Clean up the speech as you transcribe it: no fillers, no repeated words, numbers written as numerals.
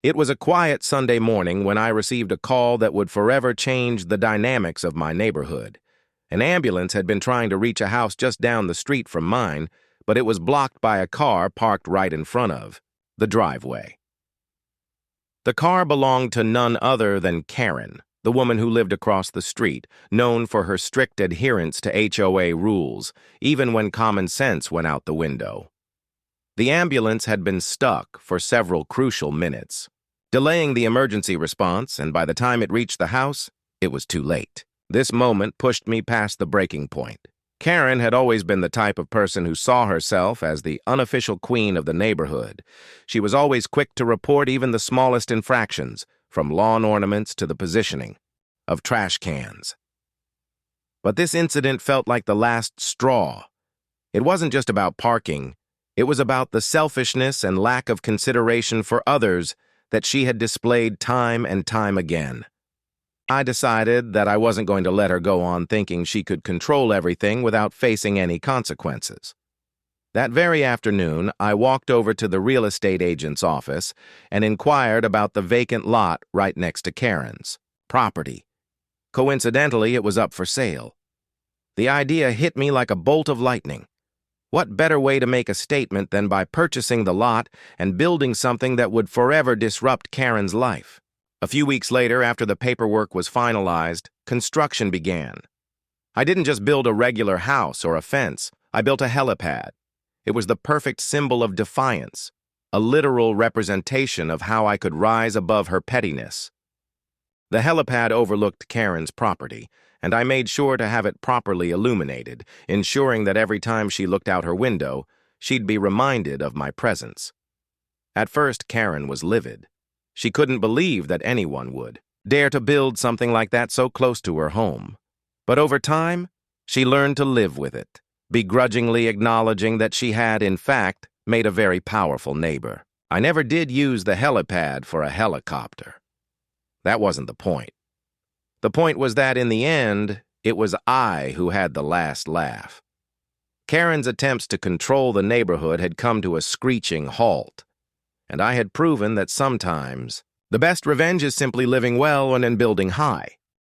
It was a quiet Sunday morning when I received a call that would forever change the dynamics of my neighborhood. An ambulance had been trying to reach a house just down the street from mine, but it was blocked by a car parked right in front of the driveway. The car belonged to none other than Karen, the woman who lived across the street, known for her strict adherence to HOA rules, even when common sense went out the window. The ambulance had been stuck for several crucial minutes, delaying the emergency response, and by the time it reached the house, it was too late. This moment pushed me past the breaking point. Karen had always been the type of person who saw herself as the unofficial queen of the neighborhood. She was always quick to report even the smallest infractions, from lawn ornaments to the positioning of trash cans. But this incident felt like the last straw. It wasn't just about parking. It was about the selfishness and lack of consideration for others that she had displayed time and time again. I decided that I wasn't going to let her go on thinking she could control everything without facing any consequences. That very afternoon, I walked over to the real estate agent's office and inquired about the vacant lot right next to Karen's property. Coincidentally, it was up for sale. The idea hit me like a bolt of lightning. What better way to make a statement than by purchasing the lot and building something that would forever disrupt Karen's life? A few weeks later, after the paperwork was finalized, construction began. I didn't just build a regular house or a fence. I built a helipad. It was the perfect symbol of defiance, a literal representation of how I could rise above her pettiness. The helipad overlooked Karen's property, and I made sure to have it properly illuminated, ensuring that every time she looked out her window, she'd be reminded of my presence. At first, Karen was livid. She couldn't believe that anyone would dare to build something like that so close to her home. But over time, she learned to live with it, begrudgingly acknowledging that she had, in fact, made a very powerful neighbor. I never did use the helipad for a helicopter. That wasn't the point. The point was that, in the end, it was I who had the last laugh. Karen's attempts to control the neighborhood had come to a screeching halt, and I had proven that sometimes the best revenge is simply living well and building high.